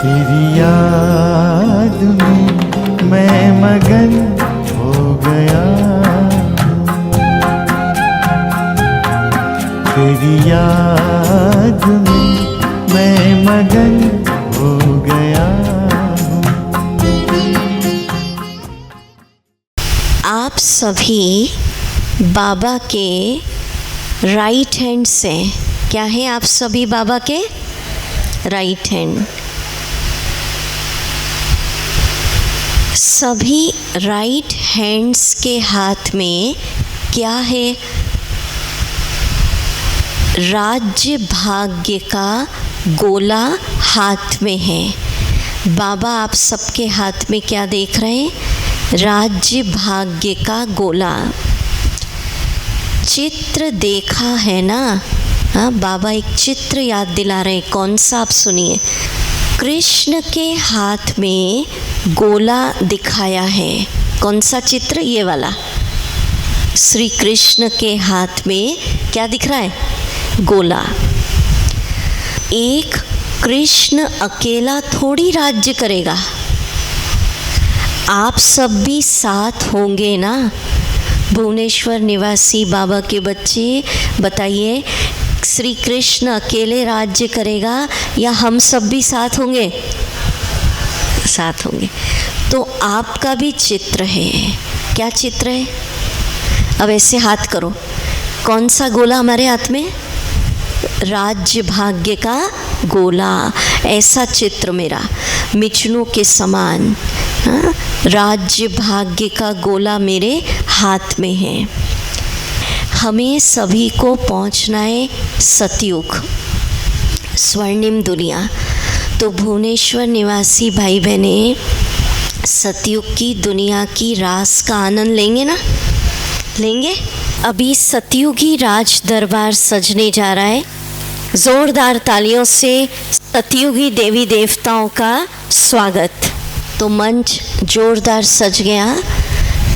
तेरी याद में मैं मगन हो गया हूँ, तेरी याद में मैं मगन हो गया हूँ। आप सभी बाबा के राइट हैंड से, क्या है आप सभी बाबा के राइट हैंड। सभी राइट हैंड्स के हाथ में क्या है? राज्य भाग्य का गोला हाथ में है। बाबा आप सबके हाथ में क्या देख रहे हैं? राज्य भाग्य का गोला। चित्र देखा है ना? हाँ, बाबा एक चित्र याद दिला रहे हैं। कौन सा? आप सुनिए। कृष्ण के हाथ में गोला दिखाया है। कौन सा चित्र? ये वाला। श्री कृष्ण के हाथ में क्या दिख रहा है? गोला। एक कृष्ण अकेला थोड़ी राज्य करेगा, आप सब भी साथ होंगे ना। भुवनेश्वर निवासी बाबा के बच्चे बताइए, श्री कृष्ण अकेले राज्य करेगा या हम सब भी साथ होंगे? साथ होंगे। तो आपका भी चित्र है। क्या चित्र है? अब ऐसे हाथ करो। कौन सा गोला हमारे हाथ में? राज्य भाग्य का गोला। ऐसा चित्र मेरा मिचनों के समान। हाँ? राज्य भाग्य का गोला मेरे हाथ में है। हमें सभी को पहुंचना है सतयुग, स्वर्णिम दुनिया। तो भुवनेश्वर निवासी भाई बहने सतयुग की दुनिया की रास का आनंद लेंगे ना? लेंगे। अभी सतयुगी राज दरबार सजने जा रहा है। जोरदार तालियों से सतयुगी देवी देवताओं का स्वागत। तो मंच जोरदार सज गया।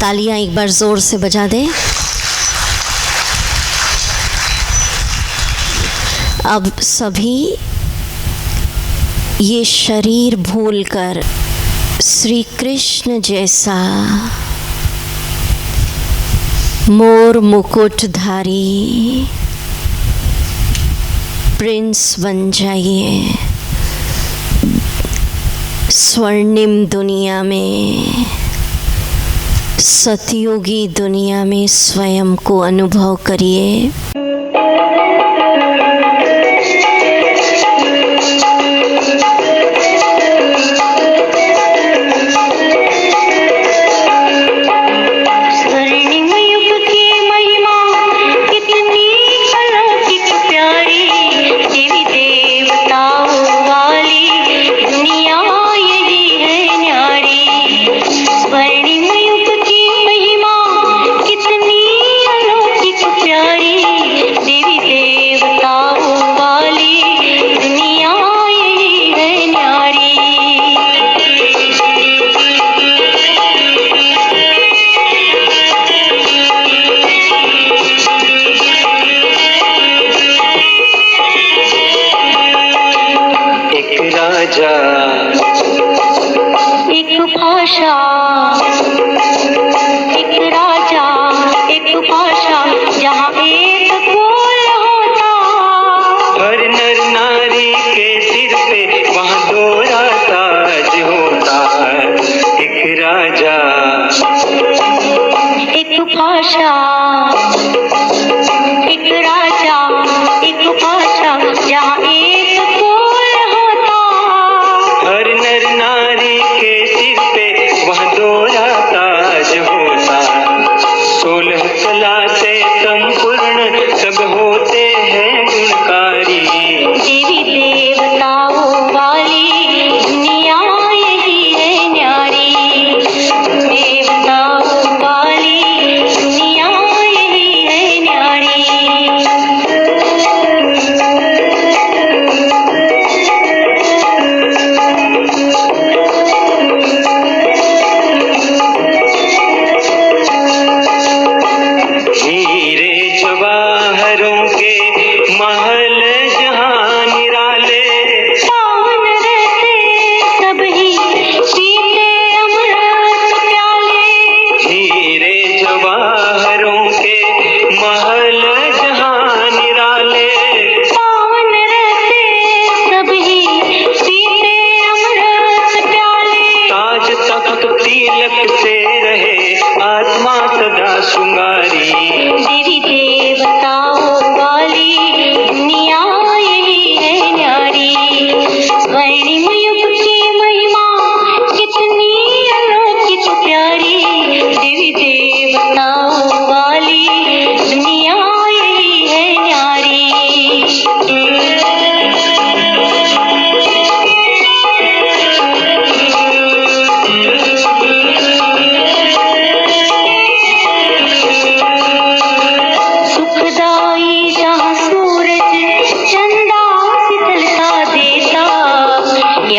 तालियां एक बार जोर से बजा दें। अब सभी ये शरीर भूलकर श्री कृष्ण जैसा मोर मुकुटधारी प्रिंस बन जाइए। स्वर्णिम दुनिया में, सतयुगी दुनिया में स्वयं को अनुभव करिए। देवताओं वाली दुनिया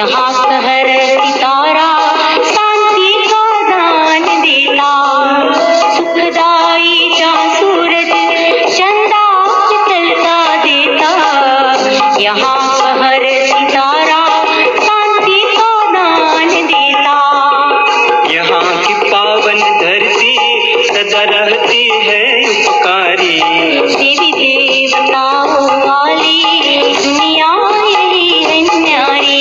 यहाँ शहर सितारा शांति का दान देता, सुखदाई जा सूरज चंदा चलता देता, यहाँ शहर सितारा शांति का दान देता। यहाँ की पावन धरती सदा रहती है उपकारी, देवी देवताओं वाली दुनिया यही है न्यारी।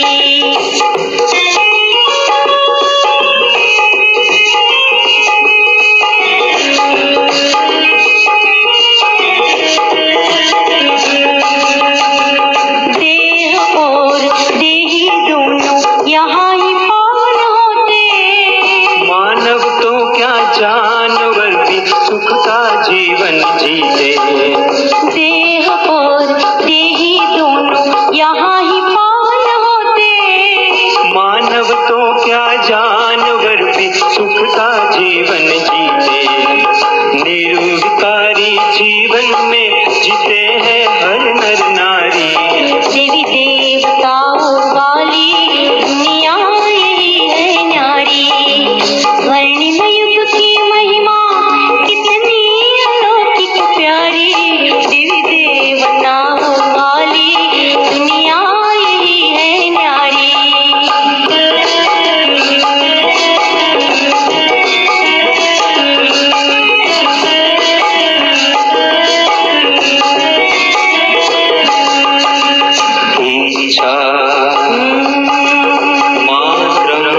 देह और देही दोनों यहाँ ही पावन होते, मानव तो क्या जानवर भी सुख का जीवन जीते। देह और देही दोनों यहाँ ही पावन होते, मानव तो क्या जानवर भी सुख का जीवन जीते। निर्विकारी जीवन में जीते हैं हर नर नारी, देवी देवताओं वाली दुनिया यही है न्यारी। स्वर्णिम युग की महिमा कितनी अलौकिक प्यारी, देवी देवताओं वाली दुनिया यही है न्यारी। इच्छा मात्रम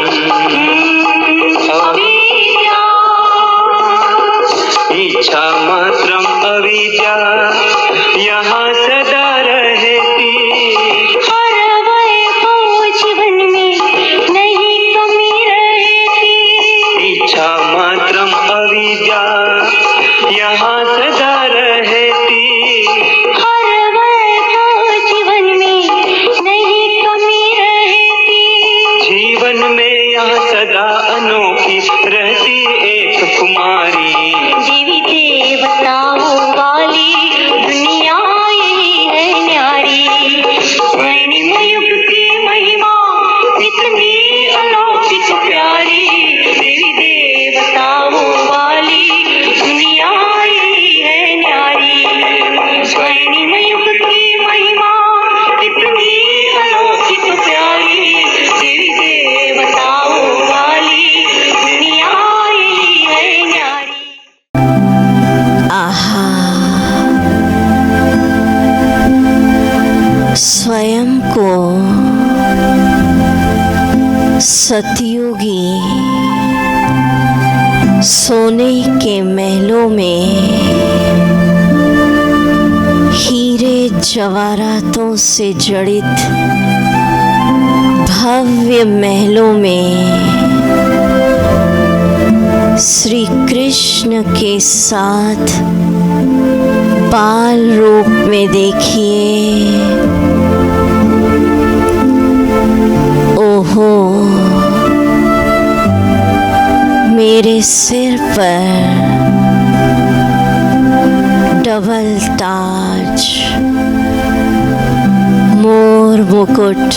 इच्छा मात्रम अविद्या यहाँ सदा रहती, हर वैभव जीवन में नहीं कमी रहती, इच्छा मात्रम अविद्या यहाँ सदा रहती। हर वैभव जीवन में नहीं कमी रहती, जीवन में यहाँ सदा अनोखी रहती एक कुमारी, देवी देवताओं वाली दुनिया यही है न्यारी। स्वर्णिम युग की महिमा कितनी अलौकिक प्यारी, देवी देवताओं वाली दुनिया यही है न्यारी। स्वर्णिम युग की महिमा कितनी अलौकिक प्यारी, देवी देवताओं वाली दुनिया यही है न्यारी। आहा, स्वयं को सतयुगी सोने के महलों में हीरे जवाहरातों से जड़ित भव्य महलों में श्री कृष्ण के साथ बाल रूप में देखिए। ओहो, मेरे सिर पर डबल ताज, मोर मुकुट,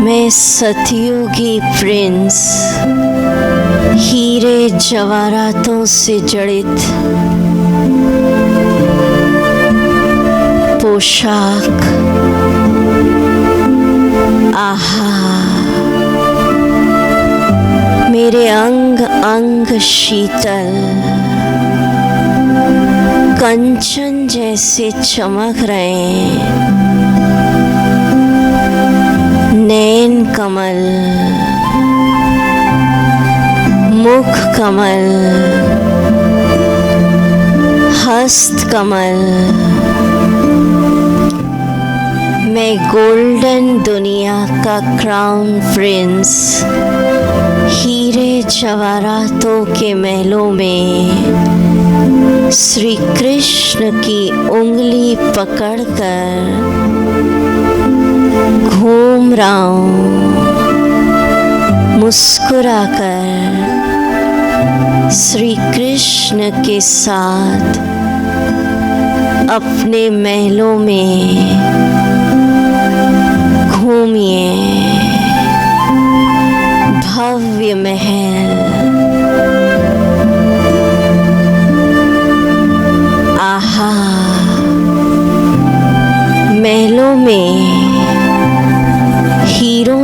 मैं सतयुगी प्रिंस हीरे जवाहरातों से जड़ित पोशाक। आहा, मेरे अंग अंग शीतल कंचन जैसे चमक रहे हैं। नैन कमल, मुख कमल, हस्त कमल, मैं गोल्डन दुनिया का क्राउन प्रिंस हीरे जवाहरातों के महलों में श्री कृष्ण की उंगली पकड़कर घूम रहा हूँ, मुस्कुराकर श्री कृष्ण के साथ अपने महलों में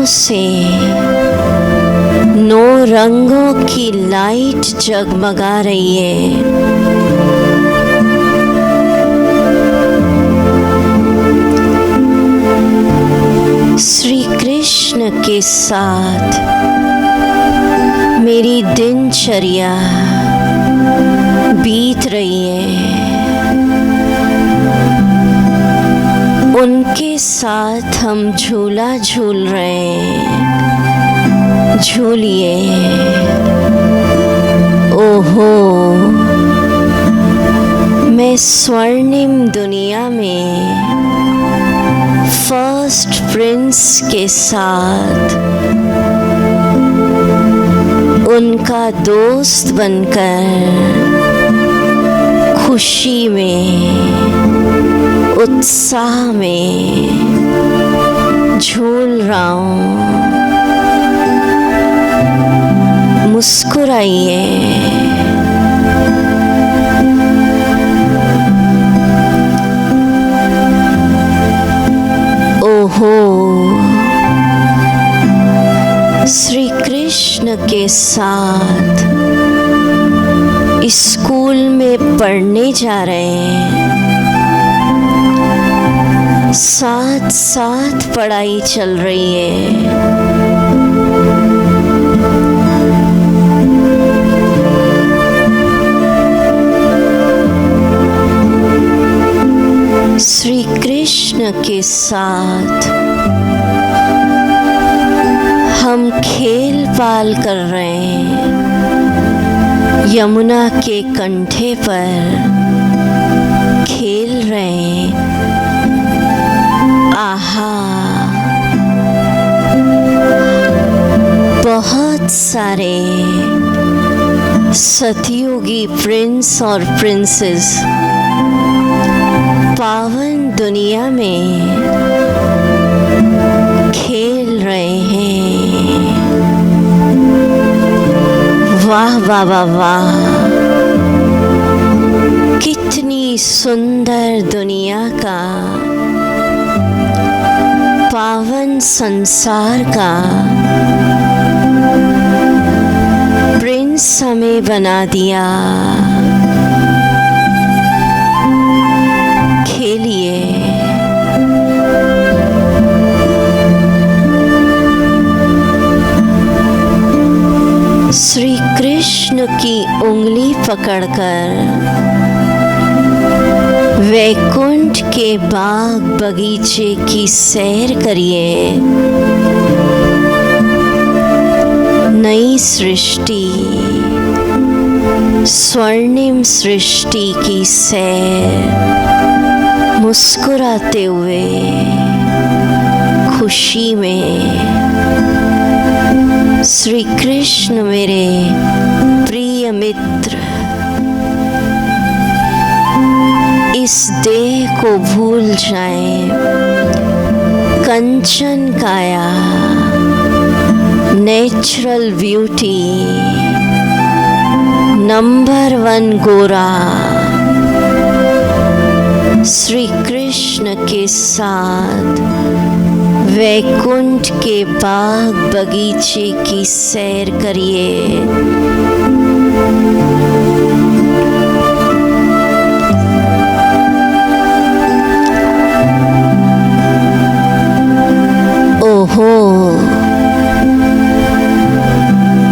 से 9 रंगों की लाइट जगमगा रही है। श्री कृष्ण के साथ मेरी दिनचर्या बीत रही है। उनके साथ हम झूला झूल रहे हैं। झूलिए। ओहो, मैं स्वर्णिम दुनिया में फर्स्ट प्रिंस के साथ उनका दोस्त बनकर खुशी में, उत्साह में झूल रहा हूँ। मुस्कुराइए। ओहो, श्री कृष्ण के साथ स्कूल में पढ़ने जा रहे हैं। साथ साथ पढ़ाई चल रही है। श्री कृष्ण के साथ हम खेल पाल कर रहे हैं। यमुना के कंठे पर खेल रहे हैं। आहा, बहुत सारे सतयुगी प्रिंस और प्रिंसेस पावन दुनिया में खेल रहे हैं। वाह वाह वाह वाह, कितनी सुंदर दुनिया का, पावन संसार का प्रिंस हमें बना दिया। खेलिए। श्री कृष्ण की उंगली पकड़कर वैकुंठ के बाग बगीचे की सैर करिए। नई सृष्टि, स्वर्णिम सृष्टि की सैर, मुस्कुराते हुए, खुशी में। श्री कृष्ण मेरे प्रिय मित्र, इस देह को भूल जाएं। कंचन काया, नेचुरल ब्यूटी, नंबर 1 गोरा। श्री कृष्ण के साथ वैकुंठ के बाग बगीचे की सैर करिए। ओहो,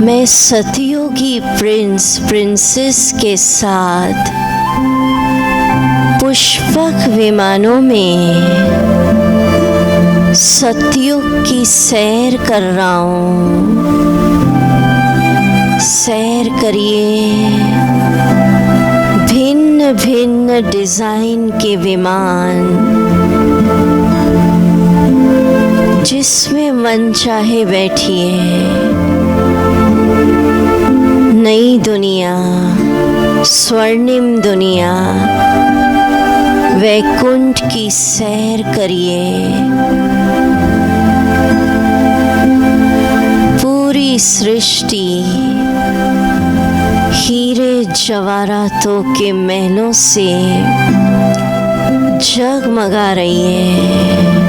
मैं सतयुगी प्रिंस प्रिंसेस के साथ पुष्पक विमानों में सतयुग की सैर कर रहा हूँ। सैर करिए। भिन्न भिन्न डिजाइन के विमान, जिसमें मन चाहे बैठिए। नई दुनिया, स्वर्णिम दुनिया, वैकुंठ की सैर करिए। पूरी सृष्टि हीरे जवाहरातों के महलों से जगमगा रही है।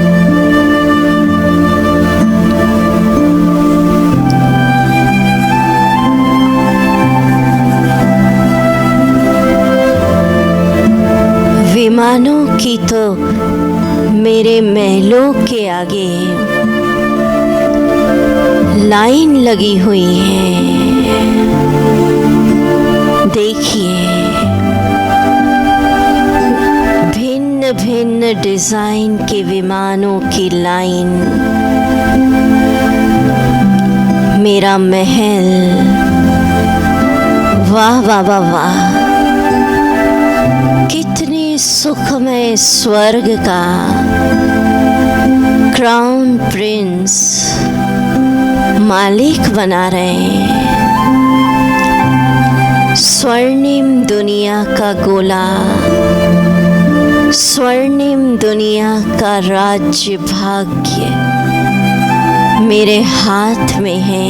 आगे लाइन लगी हुई है। देखिए, भिन्न भिन्न डिजाइन के विमानों की लाइन। मेरा महल, वाह वाह वाह वाह, कितने सुखमय स्वर्ग का क्राउन प्रिंस मालिक बना रहे हैं। स्वर्णिम दुनिया का गोला, स्वर्णिम दुनिया का राज्य भाग्य मेरे हाथ में है।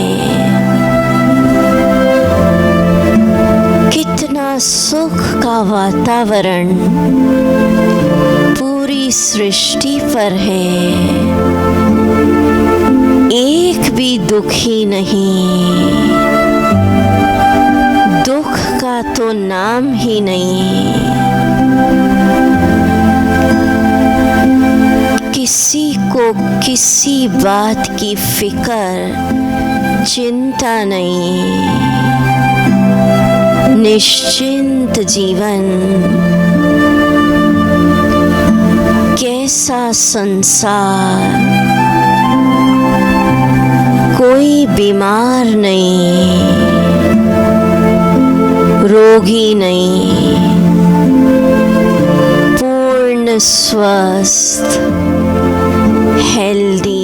कितना सुख का वातावरण पूरी सृष्टि पर है। एक भी दुखी नहीं, दुख का तो नाम ही नहीं। किसी को किसी बात की फिक्र चिंता नहीं। निश्चिंत जीवन, कैसा संसार। कोई बीमार नहीं, रोगी नहीं, पूर्ण स्वस्थ, हेल्दी,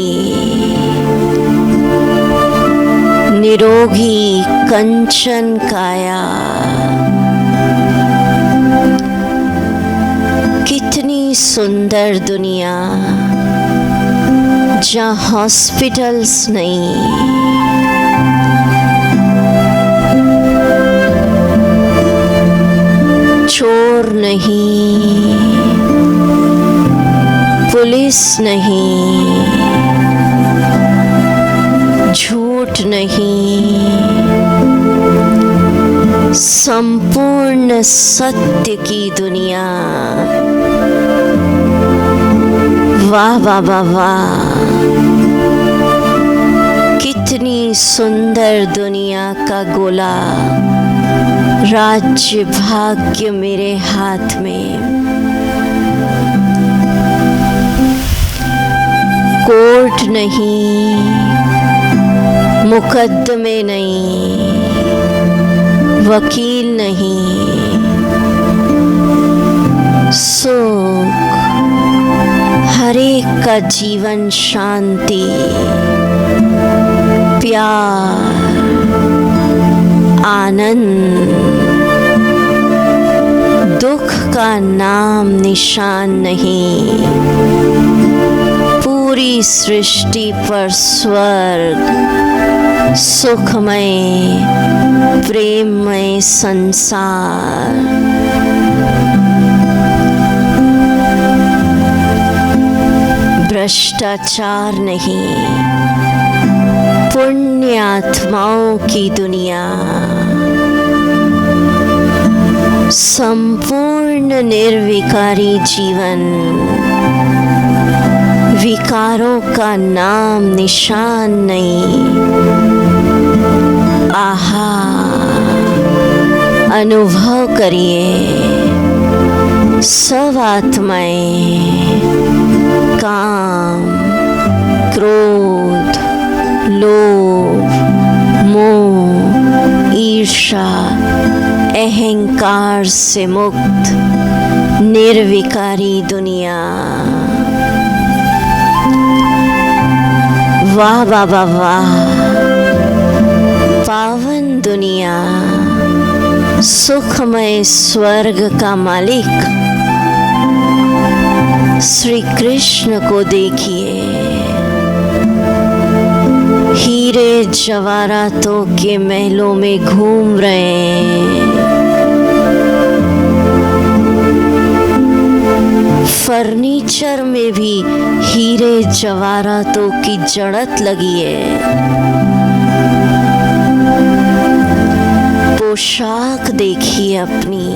निरोगी कंचन काया। कितनी सुंदर दुनिया जहाँ हॉस्पिटल्स नहीं, चोर नहीं, पुलिस नहीं, झूठ नहीं, संपूर्ण सत्य की दुनिया। वाह वाह वाह वाह, कितनी सुंदर दुनिया का गोला, राज्य भाग्य मेरे हाथ में। कोर्ट नहीं, मुकदमे नहीं, वकील नहीं, सुख, हर एक का जीवन शांति, प्यार, आनंद। दुख का नाम निशान नहीं। पूरी सृष्टि पर स्वर्ग, सुखमय प्रेममय संसार। भ्रष्टाचार नहीं, पुण्य आत्माओं की दुनिया। संपूर्ण निर्विकारी जीवन, विकारों का नाम निशान नहीं। आहा, अनुभव करिए, सब आत्माएं काम, क्रोध, लोभ, मोह, ईर्ष्या, अहंकार से मुक्त निर्विकारी दुनिया। वाह वाह वाह वाह, पावन दुनिया, सुखमय स्वर्ग का मालिक श्री कृष्ण को देखिए। हीरे जवाहरातों के महलों में घूम रहे हैं। फर्नीचर में भी हीरे जवाहरातों की जड़त लगी है। पोशाक देखिए अपनी,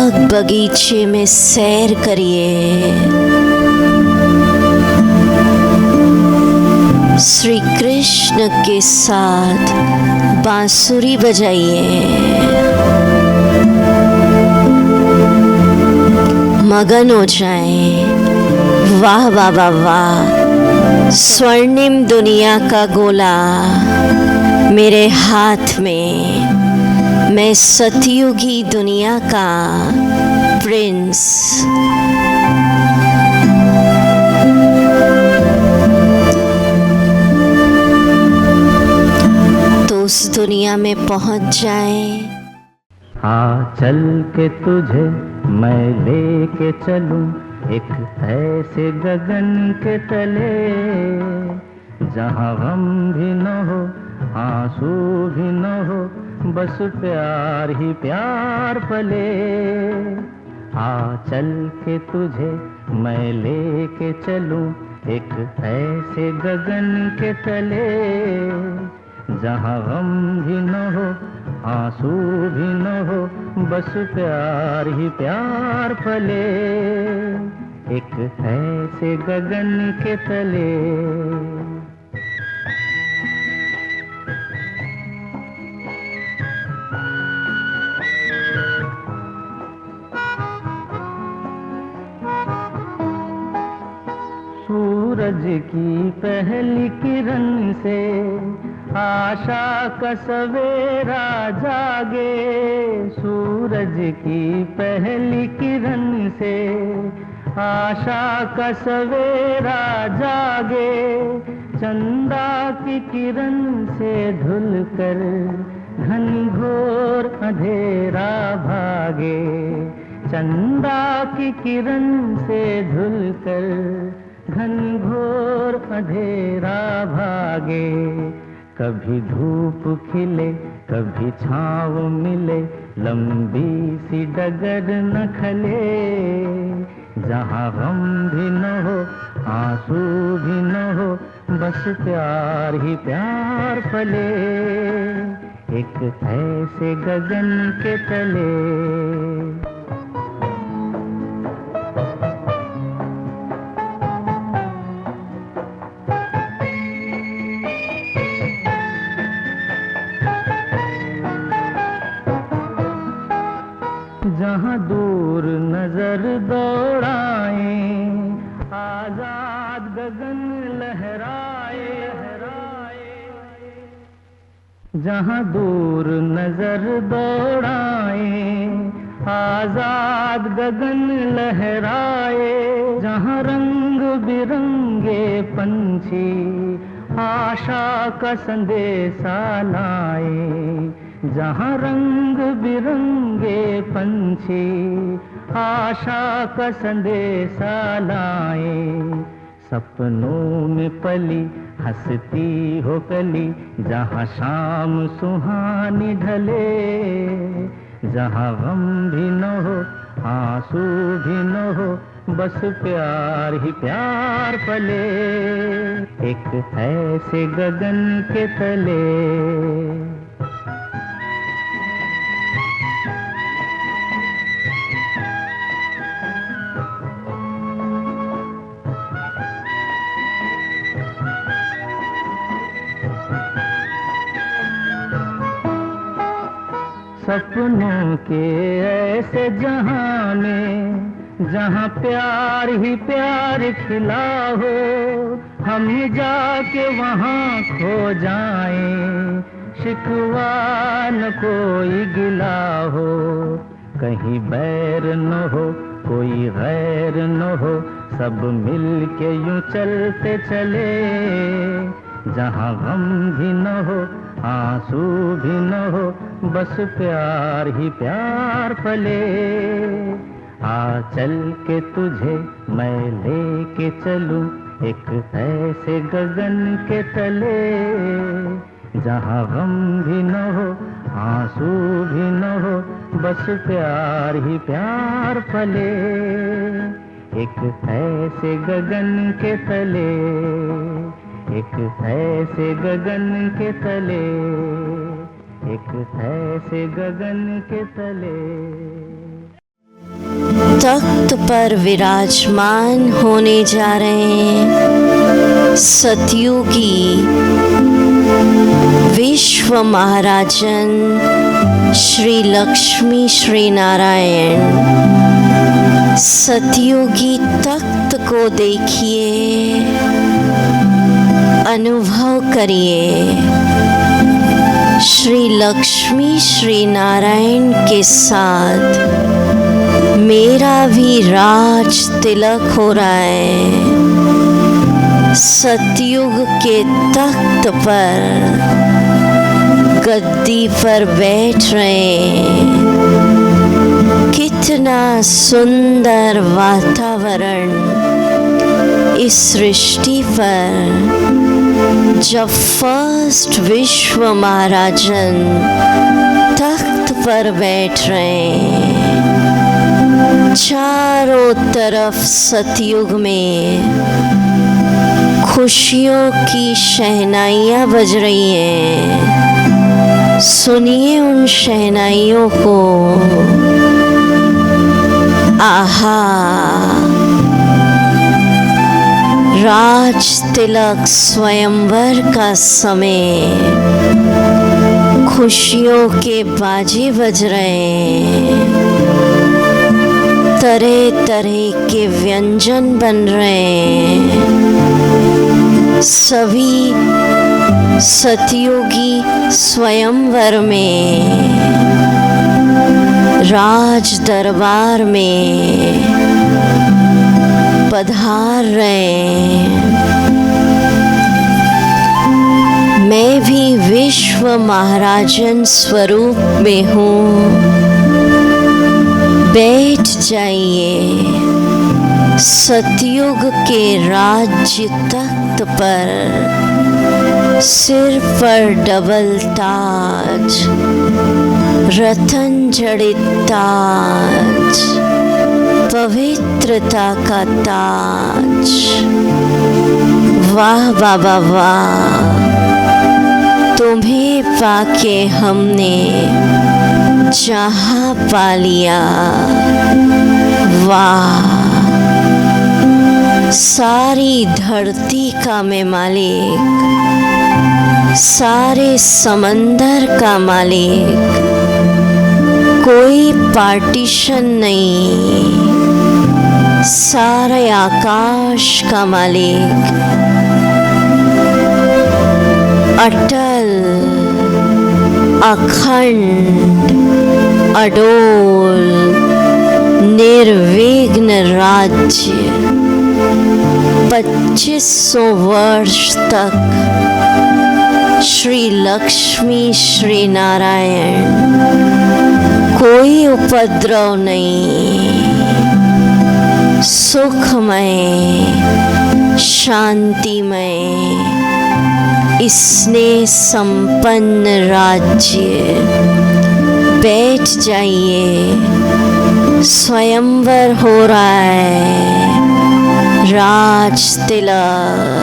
बाग बगीचे में सैर करिए। श्री कृष्ण के साथ बांसुरी बजाइए। मगन हो जाएं। वाह वाह वाह वाह। स्वर्णिम दुनिया का गोला मेरे हाथ में, मैं सतयुगी दुनिया का प्रिंस। तो उस दुनिया में पहुंच जाएं। हाँ चल के तुझे मैं लेके चलूं एक ऐसे गगन के तले, जहाँ गम भी न हो आंसू भी न हो, बस प्यार ही प्यार पले। हाँ चल के तुझे मैं लेके चलूं एक ऐसे गगन के तले, जहाँ गम भी न हो आंसू भी न हो, बस प्यार ही प्यार पले। एक ऐसे गगन के तले। सूरज की पहली किरण से आशा का सवेरा जागे। सूरज की पहली किरण से आशा का सवेरा जागे। चंदा की किरण से धुलकर घनघोर अंधेरा भागे। चंदा की किरण से धुलकर घनघोर अंधेरा भागे। कभी धूप खिले कभी छाँव मिले, लंबी सी डगर न खले। जहाँ गम भी न हो आंसू भी न हो, बस प्यार ही प्यार पले। एक ऐसे गगन के तले। जहाँ दूर नजर दौड़ाए, आजाद गगन लहराए। जहाँ दूर नजर दौड़ाए, आजाद गगन लहराए। जहाँ रंग बिरंगे पंछी आशा का संदेशा लाए। जहाँ रंग बिरंगे पंछी आशा का संदेशा लाए। सपनों में पली हंसती हो कली, जहाँ शाम सुहानी ढले। जहाँ गम भी न हो आंसू भी न हो, बस प्यार ही प्यार पले। एक ऐसे गगन के तले। सपनों के ऐसे जहां में, जहां प्यार ही प्यार खिला हो, हम जाके वहां खो जाएं। शिकवा न कोई गिला हो, कहीं बैर न हो कोई गैर न हो, सब मिल के यूं चलते चले। जहाँ गम भी न हो आंसू भी न हो, बस प्यार ही प्यार पले। आ चल के तुझे मैं लेके चलूं एक ऐसे गगन के तले, जहाँ गम भी न हो आंसू भी न हो, बस प्यार ही प्यार पले। एक ऐसे गगन के तले, एक ऐसे गगन के तले, एक ऐसे गगन के तले। तख्त पर विराजमान होने जा रहे हैं सतयुगी विश्व महाराजन श्री लक्ष्मी श्री नारायण। सतयुगी तख्त को देखिए, अनुभव करिए। श्री लक्ष्मी श्री नारायण के साथ मेरा भी राज तिलक हो रहा है। सतयुग के तख्त पर गद्दी पर बैठ रहे हैं। कितना सुंदर वातावरण इस सृष्टि पर जब फर्स्ट विश्व महाराजन तख्त पर बैठ रहे हैं। चारों तरफ सतयुग में खुशियों की शहनाइयाँ बज रही हैं। सुनिए उन शहनाइयों को। आहा, राज तिलक स्वयंवर का समय, खुशियों के बाजे बज रहे हैं। तरह तरह के व्यंजन बन रहे हैं। सभी सतयुगी स्वयंवर में, राज दरबार में पधार रहे हैं। मैं भी विश्व महाराजन स्वरूप में हूँ। बैठ जाइए सतयुग के राज्य तख्त पर। सिर पर डबल ताज, रतन जड़ित ताज, पवित्रता का ताज। वाह बाबा वाह, तुम्हें पाके हमने जहाँ पा लिया। वाह, सारी धरती का मैं मालिक, सारे समंदर का मालिक, कोई पार्टीशन नहीं, सारे आकाश का मालिक, अटल, अखंड, अडोल, निर्विघ्न राज्य 2500 वर्ष तक श्री लक्ष्मी श्री नारायण। कोई उपद्रव नहीं, सुखमय, शांतिमय, स्नेह संपन्न राज्य। बैठ जाइए, स्वयंवर हो रहा है, राज तिलक।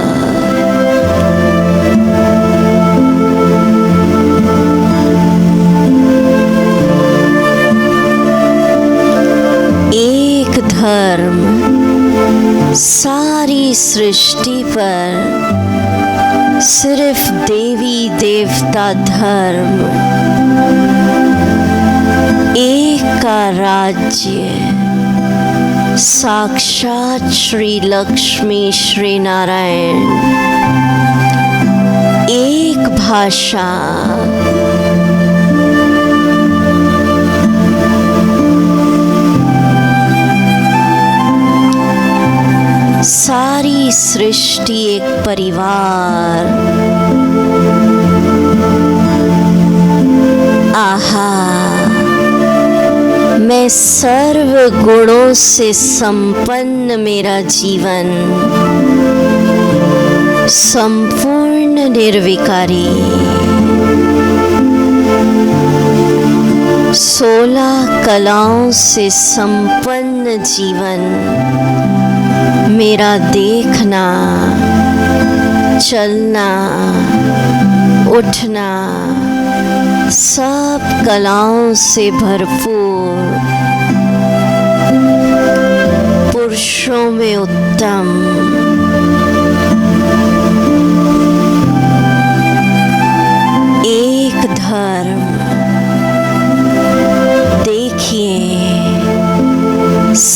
एक धर्म सारी सृष्टि पर, सिर्फ देवी देवता धर्म, एक का राज्य, साक्षात श्री लक्ष्मी श्री नारायण। एक भाषा, सारी सृष्टि एक परिवार। आहा, मैं सर्व गुणों से संपन्न मेरा जीवन, संपूर्ण निर्विकारी। 16 कलाओं से संपन्न जीवन मेरा। देखना, चलना, उठना, सब कलाओं से भरपूर।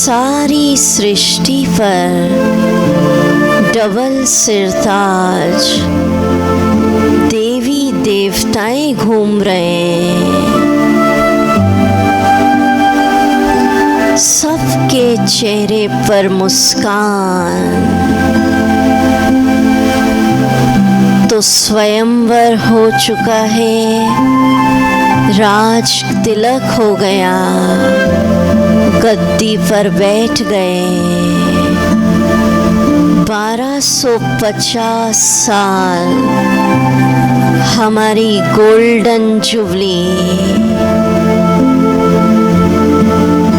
सारी सृष्टि पर डबल सिरताज देवी देवताएं घूम रहे हैं। सबके चेहरे पर मुस्कान। तो स्वयंवर हो चुका है, राज तिलक हो गया, गद्दी पर बैठ गए। 1250 साल हमारी गोल्डन जुबली।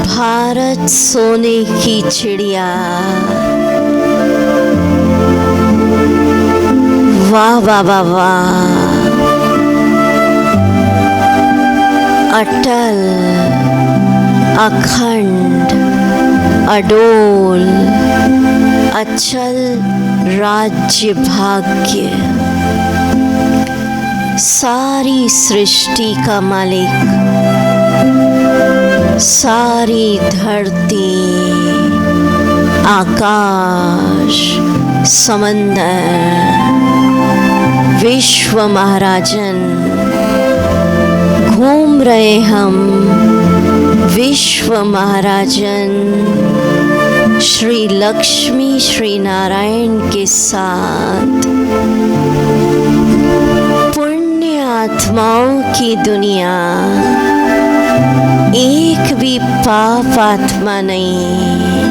भारत सोने की चिड़िया। वाह वाह वाह वाह। अटल, अखंड, अडोल, अचल राज्य भाग्य। सारी सृष्टि का मालिक, सारी धरती, आकाश, समंदर, विश्व महाराजन घूम रहे हम। विश्व महाराजन श्री लक्ष्मी श्री नारायण के साथ। पुण्य आत्माओं की दुनिया, एक भी पाप आत्मा नहीं।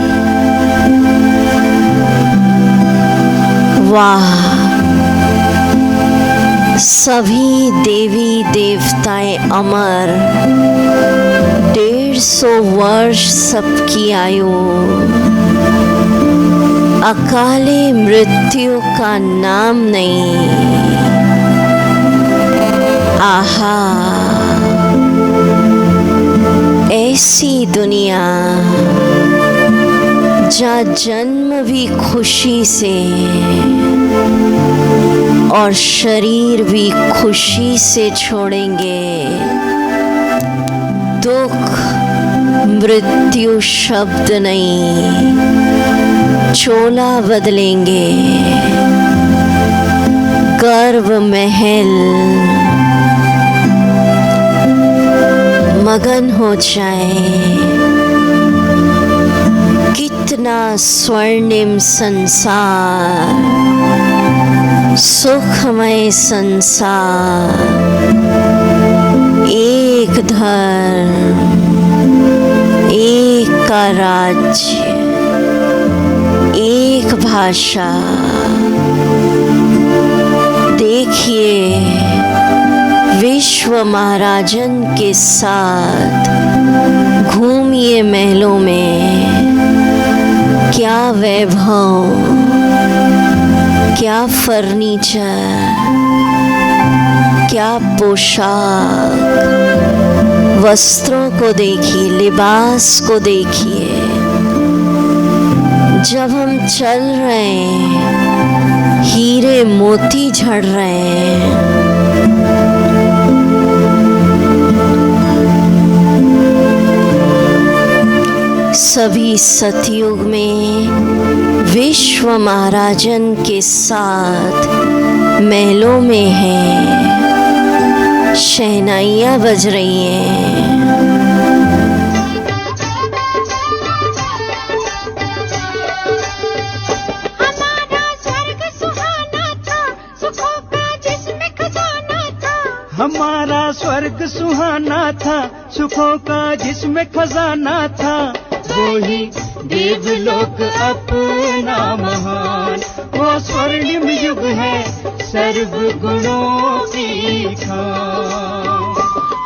वाह। सभी देवी देवताएं अमर। 150 वर्ष सबकी आयु। अकाले मृत्यु का नाम नहीं। आहा, ऐसी दुनिया जहाँ जन्म भी खुशी से और शरीर भी खुशी से छोड़ेंगे। दुख मृत्यु शब्द नहीं, चोला बदलेंगे। गर्व महल मगन हो जाए। कितना स्वर्णिम संसार, सुखमय संसार। एक धर्म, एक का राज्य, एक भाषा। देखिए, विश्व महाराजन के साथ घूमिए महलों में। क्या वैभव, क्या फर्नीचर, क्या पोशाक। वस्त्रों को देखिए, लिबास को देखिए। जब हम चल रहे हैं, हीरे मोती झड़ रहे हैं। सभी सतयुग में विश्व महाराजन के साथ महलों में है, शहनाइयाँ बज रही हैं। हमारा स्वर्ग सुहाना था, सुखों का जिसमें खजाना था। वही देवलोक अपना महान, वो स्वर्णिम युग है सर्व गुणों की खान।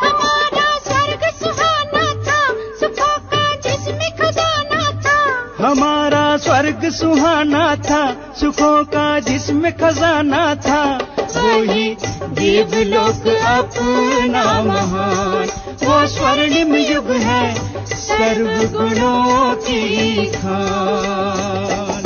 हमारा स्वर्ग सुहाना था, सुखों का जिसमें खजाना था। हमारा स्वर्ग सुहाना था, सुखों का जिसमें खजाना था। वही देवलोक अपना महान, वो स्वर्णिम युग है सर्व गुणों की खान।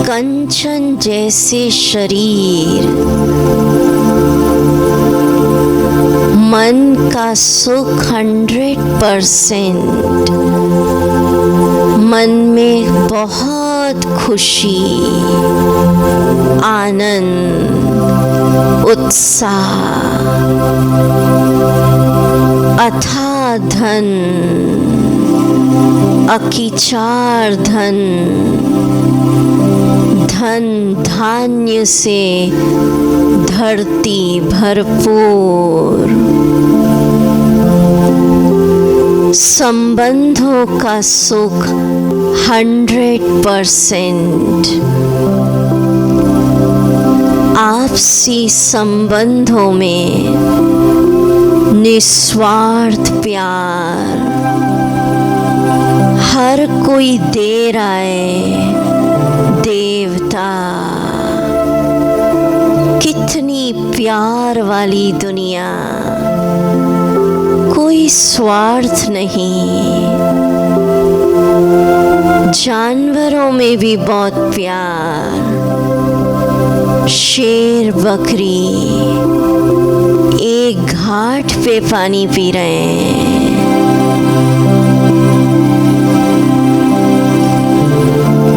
कंचन जैसे शरीर, मन का सुख 100%, मन में बहुत खुशी, आनंद, उत्साह, अथाह धन, अकिचार धन, धन धान्य से धरती भरपूर, संबंधों का सुख 100%, आपसी संबंधों में निस्वार्थ प्यार, हर कोई दे रहा है, देवता, कितनी प्यार वाली दुनिया, कोई स्वार्थ नहीं। जानवरों में भी बहुत प्यार, शेर बकरी एक घाट पे पानी पी रहे हैं,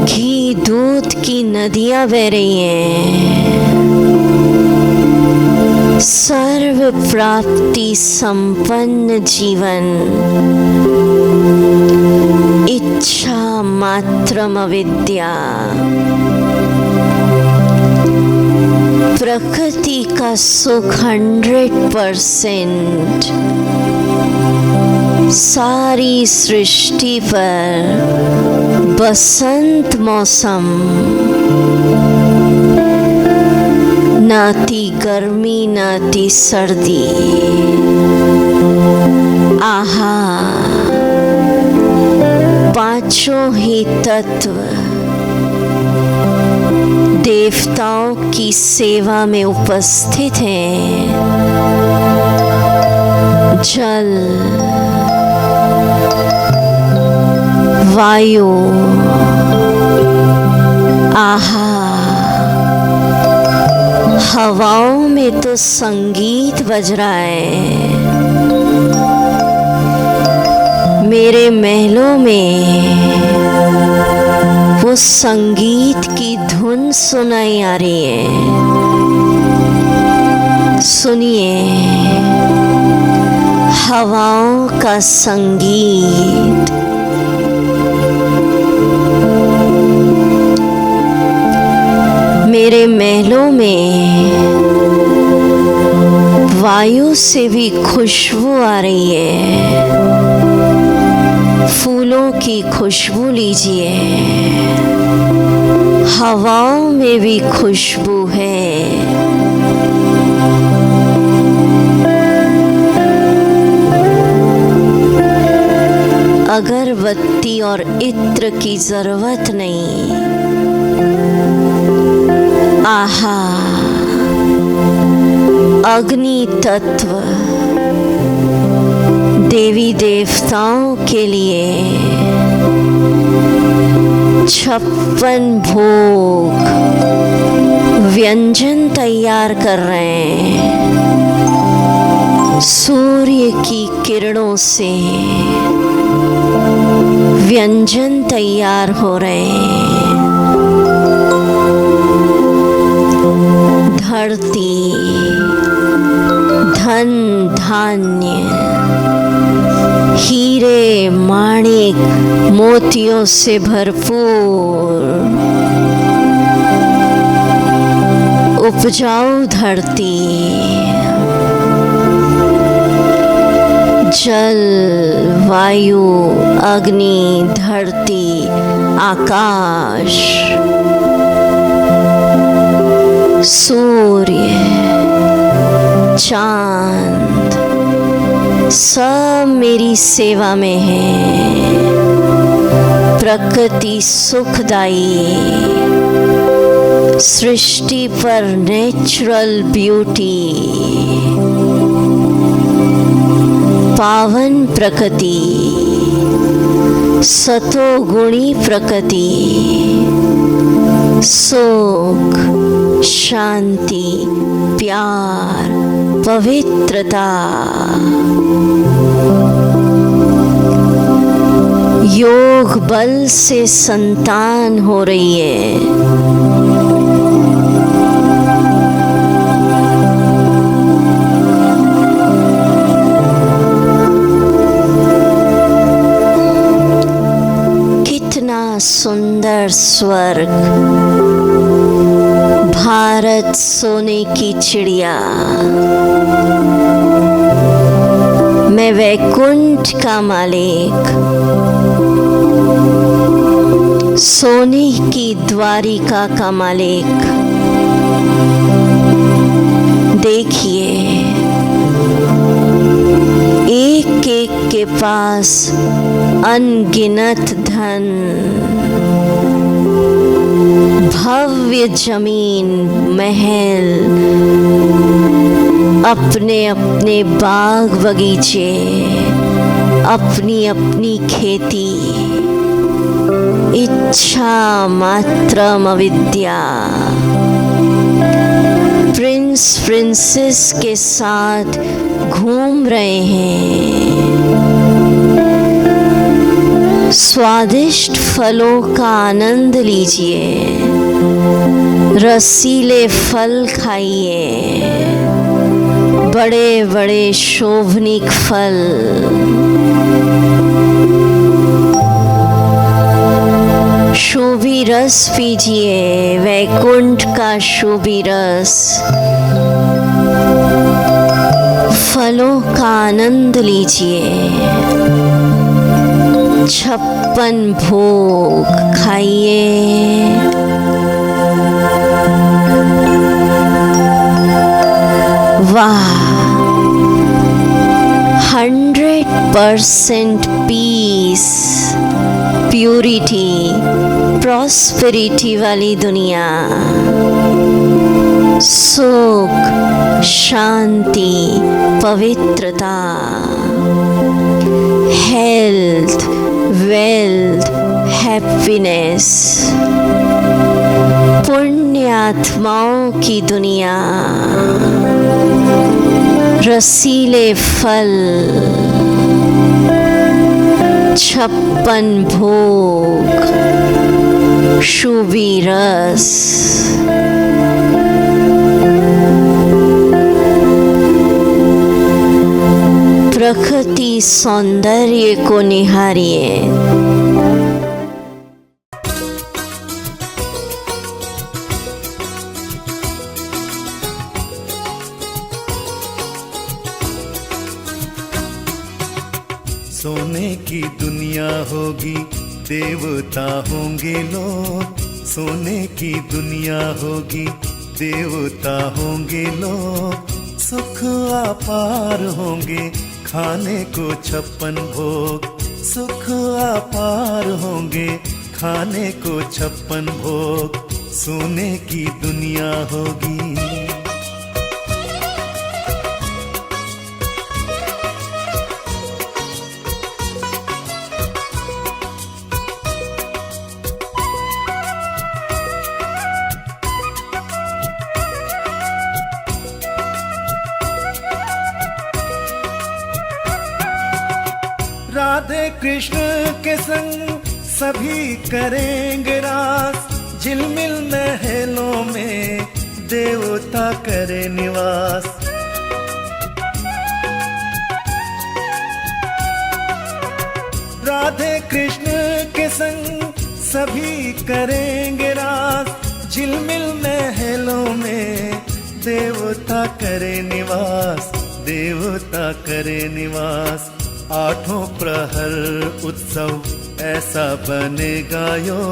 घी दूध की नदियां बह रही हैं, सर्व प्राप्ति संपन्न जीवन, इच्छा मात्रम अविद्या, प्रकृति का सुख 100%, सारी सृष्टि पर बसंत मौसम, नाती गर्मी नाती सर्दी, आहा, पांचों ही तत्व देवताओं की सेवा में उपस्थित हैं। जल, वायु, आहा, हवाओं में तो संगीत बज रहा है, मेरे महलों में वो संगीत की धुन सुनाई आ रही है। सुनिए हवाओं का संगीत, मेरे महलों में वायु से भी खुशबू आ रही है, फूलों की खुशबू लीजिए, हवाओं में भी खुशबू है। अगरबत्ती और इत्र की जरूरत नहीं। आहा, अग्नि तत्व देवी देवताओं के लिए 56 भोग व्यंजन तैयार कर रहे हैं, सूर्य की किरणों से व्यंजन तैयार हो रहे हैं। धरती धन धान्य, हीरे माणिक मोतियों से भरपूर, उपजाऊ धरती, जल, वायु, अग्नि, धरती, आकाश, सूर्य, चांद, सब मेरी सेवा में है। प्रकृति सुखदाई, सृष्टि पर नेचुरल ब्यूटी, पावन प्रकृति, सतोगुणी प्रकृति, सुख, शांति, प्यार, पवित्रता, योग बल से संतान हो रही है। सुंदर स्वर्ग, भारत सोने की चिड़िया, मैं वैकुंठ का मालिक, सोने की द्वारिका का मालिक। देखिए, एक एक के पास अनगिनत धन, भव्य जमीन, महल, अपने अपने बाग बगीचे, अपनी अपनी खेती, इच्छा मात्रम अविद्या, प्रिंस प्रिंसेस के साथ घूम रहे हैं। स्वादिष्ट फलों का आनंद लीजिए, रसीले फल खाइए, बड़े बड़े शोभनीक फल, शोभी रस पीजिए, वैकुंठ का शोभी रस, फलों का आनंद लीजिए, 56 भोग खाइए। वाह, 100% पीस, प्यूरिटी, प्रॉस्पेरिटी वाली दुनिया, सुख, शांति, पवित्रता, हेल्थ, वेल्थ, हैप्पीनेस, पुण्यात्माओं की दुनिया, रसीले फल, 56 भोग, शुभी रस, प्रकृति सौंदर्य को निहारिए। सोने की दुनिया होगी, देवता होंगे लोग। सोने की दुनिया होगी, देवता होंगे लोग। सुख अपार होंगे, खाने को 56 भोग। सुख अपार होंगे, खाने को 56 भोग। सोने की दुनिया होगी। राधे कृष्ण के संग सभी करेंगे रास। झिलमिल महलों में देवता करे निवास। राधे कृष्ण के संग सभी करेंगे रास। झिलमिल महलों में देवता करे निवास। देवता करे निवास। आठों प्रहर उत्सव ऐसा बनेगा यो।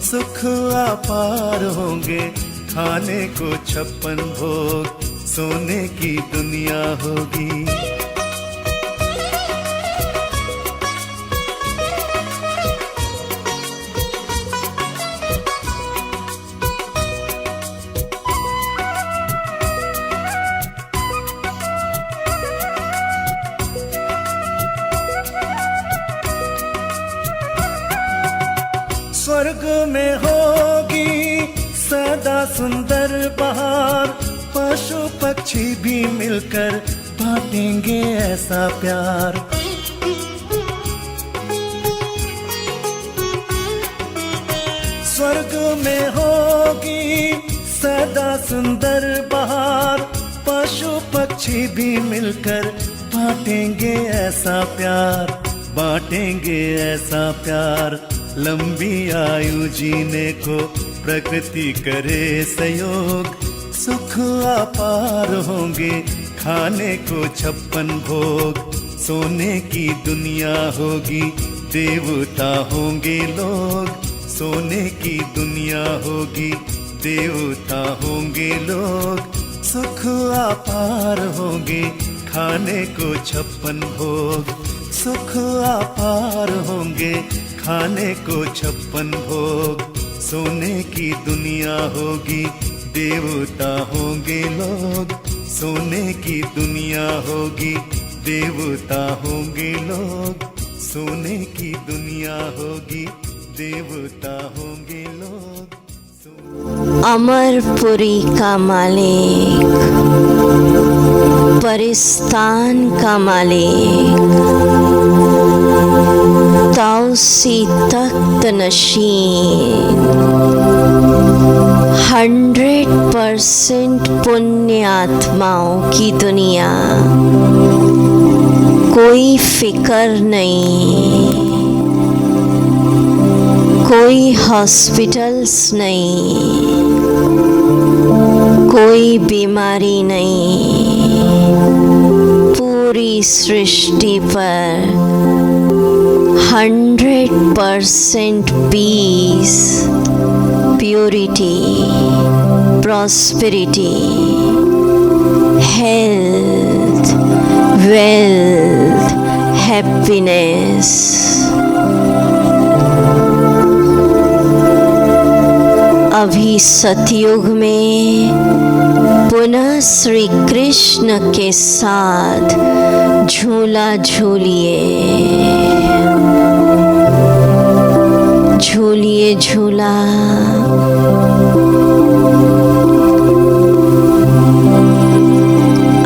सुख अपार होंगे, खाने को 56 भोग। सोने की दुनिया होगी। स्वर्ग में होगी सदा सुंदर बहार, पशु पक्षी भी मिलकर बांटेंगे ऐसा प्यार। स्वर्ग में होगी सदा सुंदर बहार, पशु पक्षी भी मिलकर बांटेंगे ऐसा प्यार, बांटेंगे ऐसा प्यार। लंबी आयु जीने को प्रकृति करे सहयोग, सुख अपार होंगे खाने को 56 भोग। सोने की दुनिया होगी देवता होंगे लोग, सोने की दुनिया होगी देवता होंगे लोग। सुख अपार होंगे खाने को 56 भोग, सुख अपार होंगे खाने को 56 भोग। सोने की दुनिया होगी देवता होंगे लोग, सोने की दुनिया होगी देवता होंगे लोग। सोने की दुनिया होगी देवता होंगे लोग। अमरपुरी का मालिक, परिस्तान का मालिक, ताउसी तख्त नशीन, 100% पुण्य आत्माओं की दुनिया। कोई फिक्र नहीं, कोई हॉस्पिटल्स नहीं, कोई बीमारी नहीं। पूरी सृष्टि पर 100% peace, purity, prosperity, health, wealth, happiness. अभी सतयुग में पुनः श्री कृष्ण के साथ झूला झूलिए, झूलिए झूला।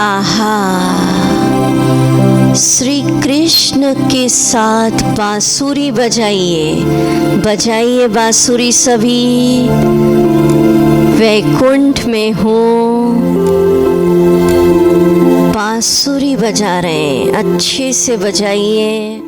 आहा, श्री कृष्ण के साथ बांसुरी बजाइए, बजाइए बांसुरी सभी। वैकुंठ में हूँ, बांसुरी बजा रहे हैं, अच्छे से बजाइए।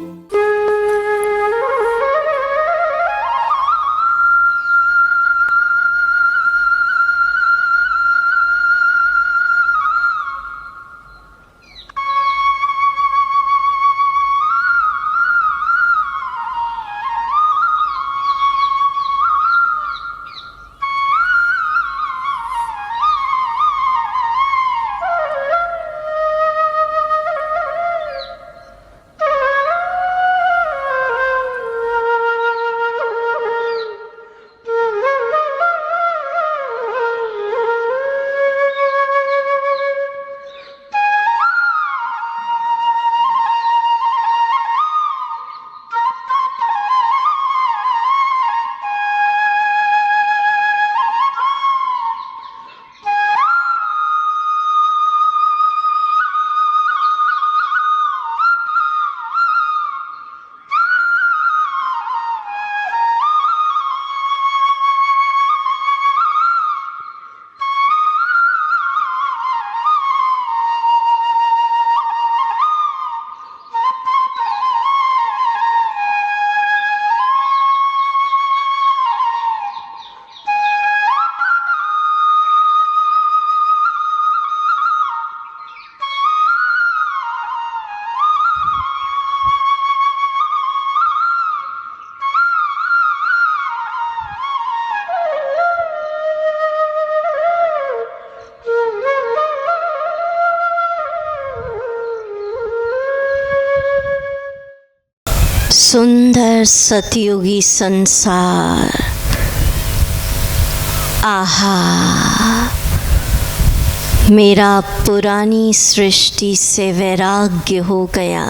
सुंदर सतयुगी संसार। आहा, मेरा पुरानी सृष्टि से वैराग्य हो गया।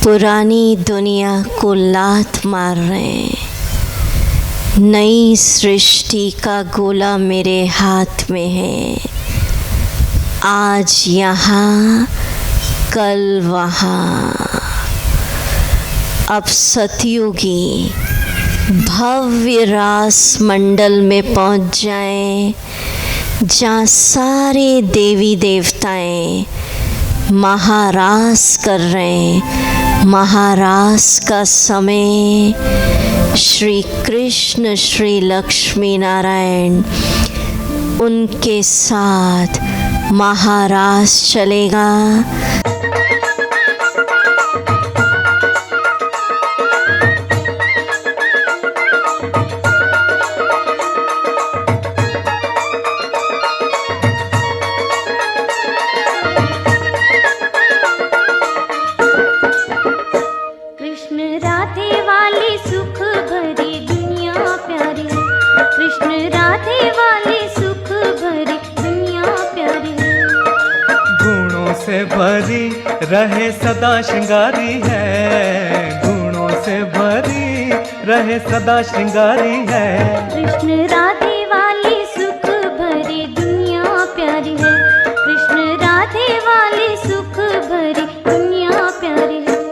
पुरानी दुनिया को लात मार रहे हैं, नई सृष्टि का गोला मेरे हाथ में है, आज यहाँ कल वहाँ। अब सतयुगी भव्य रास मंडल में पहुँच जाएं, जहाँ सारे देवी देवताएं महारास कर रहे हैं। महारास का समय श्री कृष्ण श्री लक्ष्मी नारायण उनके साथ महारास चलेगा। भरी रहे सदा श्रृंगारी है, गुणों से भरी रहे सदा श्रृंगारी है। कृष्ण राधे वाली सुख भरी दुनिया प्यारी है, कृष्ण राधे वाली सुख भरी दुनिया प्यारी है।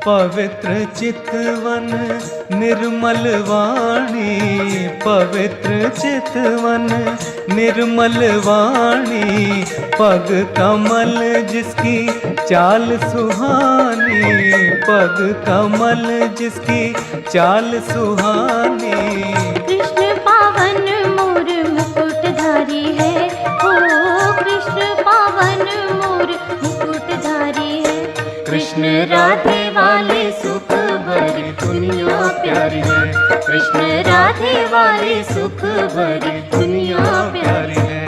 पवित्र चितवन निर्मल वाणी, पवित्र चितवन निर्मल वाणी, पग कमल जिसकी चाल सुहानी, पग कमल जिसकी चाल सुहानी। कृष्ण पावन मोर मुकुटधारी है, ओ कृष्ण पावन मोर मुकुटधारी है। कृष्ण राधे वाली सुख भरी दुनिया प्यारी है, कृष्ण राधे वाली सुख भरी दुनिया प्यारी है।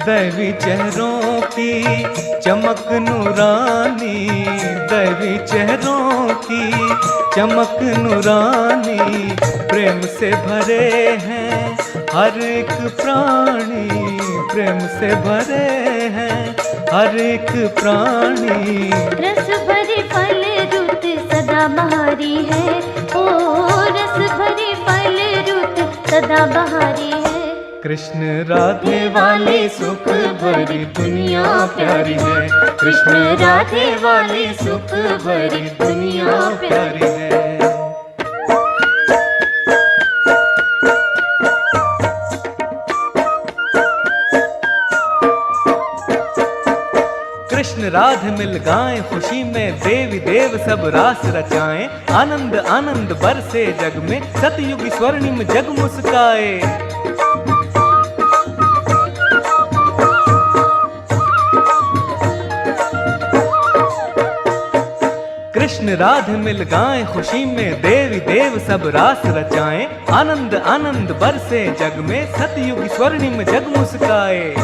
दैवी चेहरों की चमक नूरानी, दैवी चेहरों की चमक नूरानी, प्रेम से भरे हैं हर एक प्राणी, प्रेम से भरे हैं हर एक प्राणी। रस भरे फल रुत सदा बहारी है, ओ रस भरे फल रुत सदा बहारी है। कृष्ण राधे वाली सुख भरी दुनिया प्यारी है, कृष्ण राधे वाली सुख भरी दुनिया प्यारी है। कृष्ण राधे मिल गाएं, खुशी में देवी देव सब रास रचाएं, आनंद आनंद बरसे जग में, सतयुगी स्वर्णिम जग मुस्काए। कृष्ण राधे मिल गाएं, खुशी में देवी देव सब रास रचाएं, आनंद आनंद बरसे जग में, सतयुग स्वर्णिम जग मुस्काए।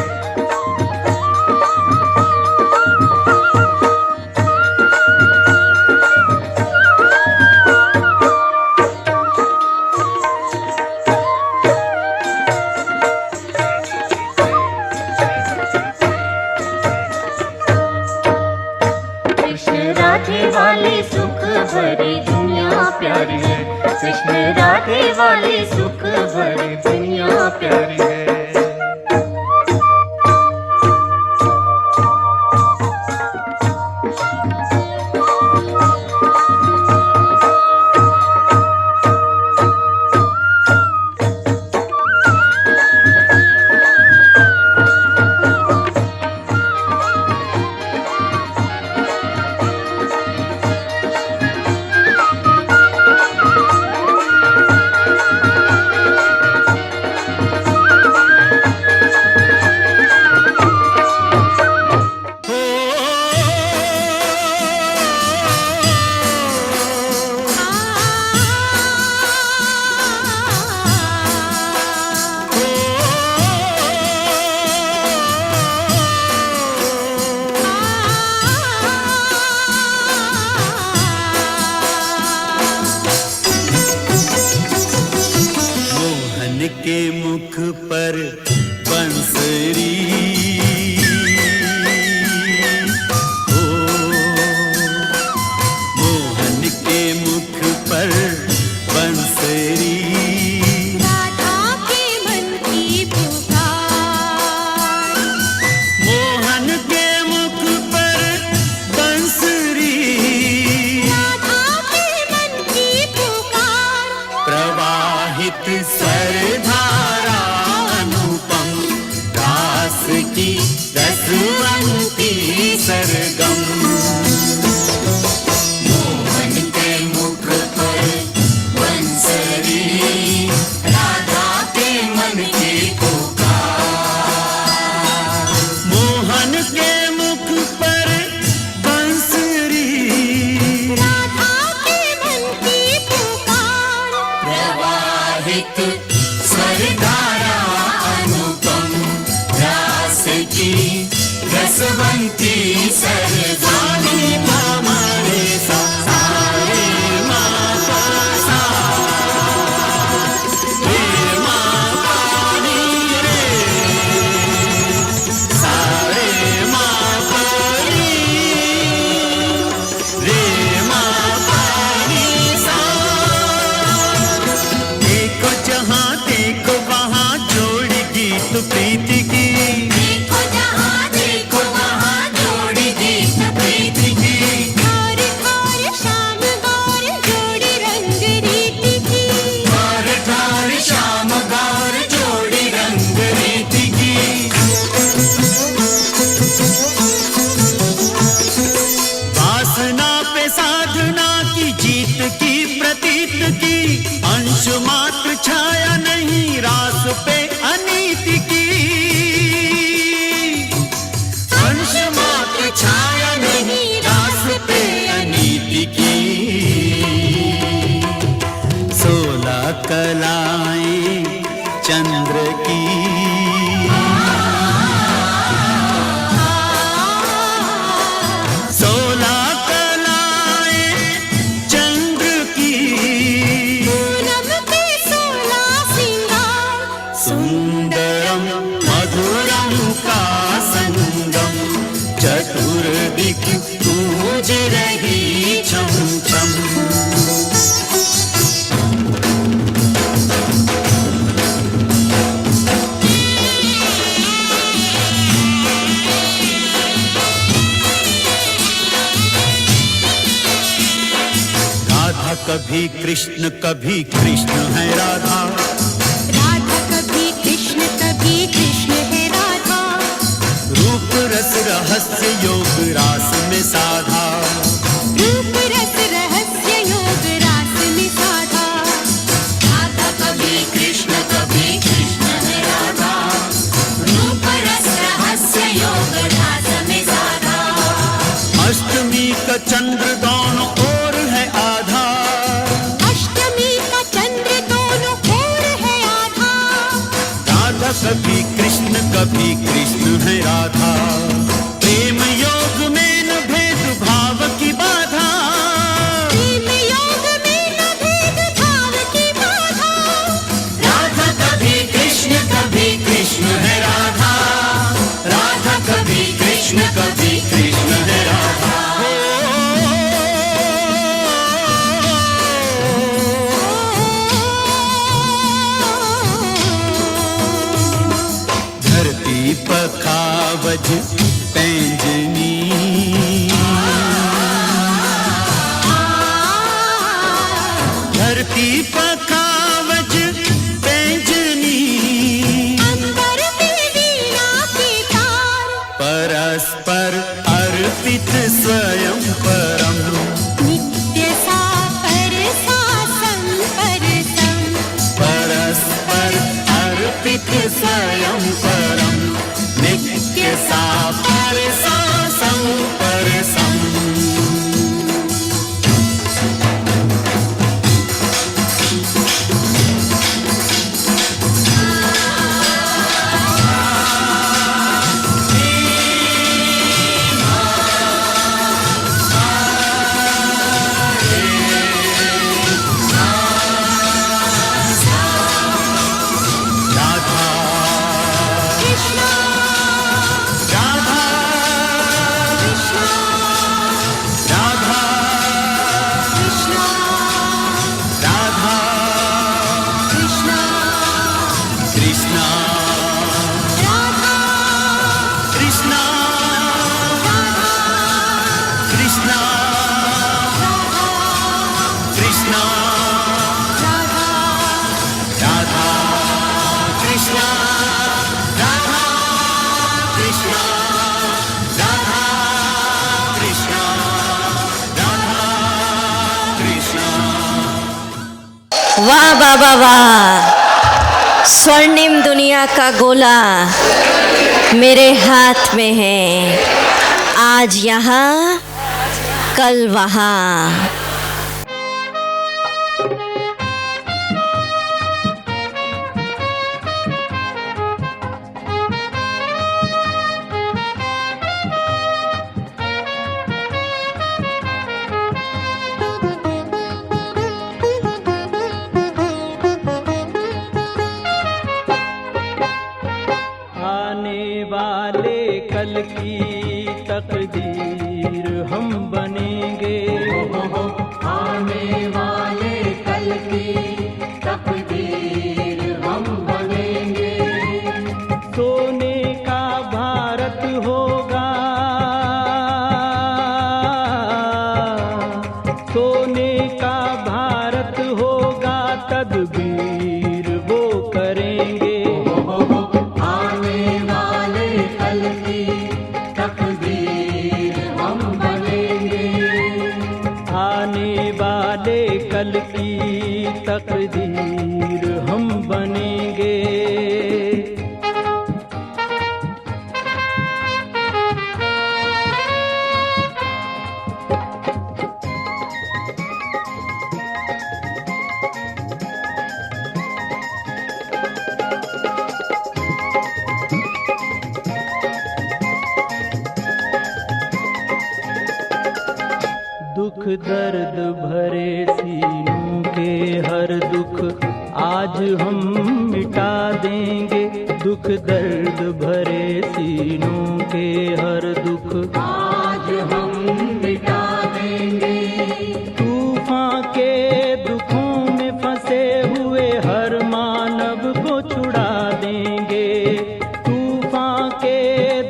राधे वाली सुख भरी दुनिया प्यारी है, कृष्ण राधे वाली सुख भरी दुनिया प्यारी है। के मुख पर बंसरी, ओ मोहन के मुख पर बंसरी, राधा के मन की पुकार। मोहन के मुख पर बंसरी, राधा के मन की पुकार। प्रवाहित सरधारा अनुपम, रास की रसवंती सरगम। मोहन के मुख पर बंसरी, राधा के मन की पुकार। मोहन के मुख पर बंसरी, राधा के मन की पुकार। प्रवाहित स्वरधारा अनुपम, रास की रसवंती सरगानी। मामा रे सा सा रे मा पा सा, रे मा पा नी रे, सा रे मा पा नी, रे मा पा नी सा। देखो जहाँ देखो वहाँ जोड़ी गीत प्रीति की, देखो जहाँ देखो वहाँ जोड़ी गीत प्रीति की। ठार ठार श्याम गौर जोड़ी रंग रीति की। ठार ठार श्याम गौर जोड़ी रंग रीति की। वासना पे साधना की जीत की प्रतीत की, अंश मात्र छाया नहीं रास पे अनीति की। अंश मात्र छाया नहीं रास पे अनीति की। 16 कलाएं चंद्र की, 16 कलाएं चंद्र की। पूनम के 16 सिंगार। सुंदरम मधुरम का संगम, चतुर्दिक गूंज रही छम छम। राधा कभी कृष्ण है राधा, राधा कभी कृष्ण है राधा। रूप रस रहस्य योग रास में साधा। रूप रस रहस्य योग रास में साधा। राधा कभी कृष्ण है राधा, रूप रस रहस्य योग रास में साधा। अष्टमी का चंद्र दोनों ओर है आधा, अष्टमी का चंद्र दोनों ओर है आधा। राधा कभी कृष्ण है राधा। प्रेम योग में न भेद भाव की बाधा, प्रेम योग में न भेद भाव की बाधा। राधा कभी कृष्ण है राधा। राधा कभी कृष्ण है राधा। धरती पखावज पैंजनी, धरती पखावज पैंजनी। अंबर पे वीणा के तार। परस्पर अर्पित स्वयं परम, नित्य सा परसा संपरसम। परस्पर अर्पित स्वयं परम, नित्य सा कृष्णा राधा कृष्णा राधा कृष्णा राधा कृष्णा राधा राधा कृष्णा राधा कृष्णा राधा कृष्णा राधा कृष्णा। वाह बाबा वाह, स्वर्णिम दुनिया का गोला मेरे हाथ में है, आज यहाँ कल वहाँ। आने वाले कल की तकदीर हम बनेंगे, आने वाले कल की तकदीर हम बनेंगे। सोने का भारत होगा, सोने का भारत होगा, तदबीर वो करेंगे। आने वाले कल की तकदीर हम बनेंगे, आने वाले कल की तकदीर हम बनेंगे। दुख दर्द भरे सीनों के हर दुख आज हम मिटा देंगे, दुख दर्द भरे सीनों के हर दुख आज हम मिटा देंगे। तूफान के दुखों में फंसे हुए हर मानव को छुड़ा देंगे, तूफान के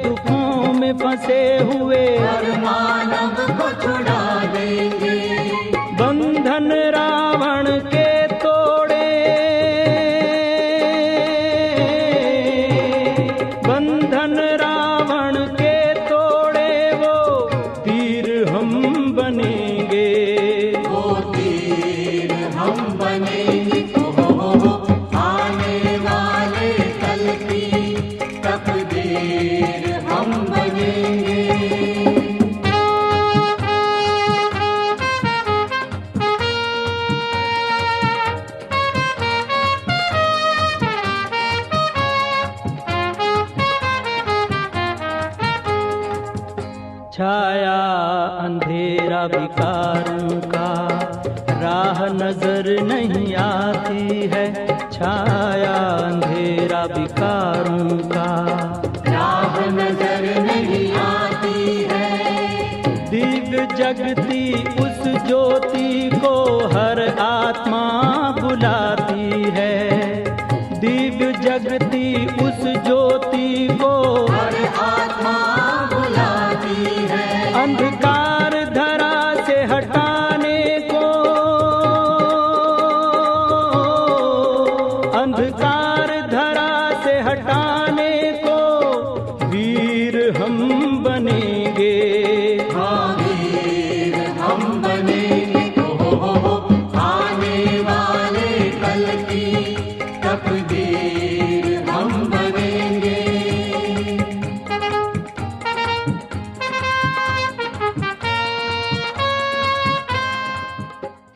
दुखों में फंसे हुए हर मानव को छुड़ा देंगे। बंधन रावण के तोड़े, बंधन रावण के तोड़े, वो तीर हम बनेंगे, वो तीर हम बनेंगे। आने वाले कल की तकदीर हम बनेंगे। छाया अंधेरा विकारों का, राह नजर नहीं आती है, छाया अंधेरा विकारों का, राह नजर नहीं आती है। दिव्य जगती उस ज्योति को हर आत्मा बुलाती है, दिव्य जगती उस ज्योति को हर आत्मा बुलाती है। अंधकार धरा से हटाने को, अंधकार धरा से हटाने को वीर हम बनेंगे,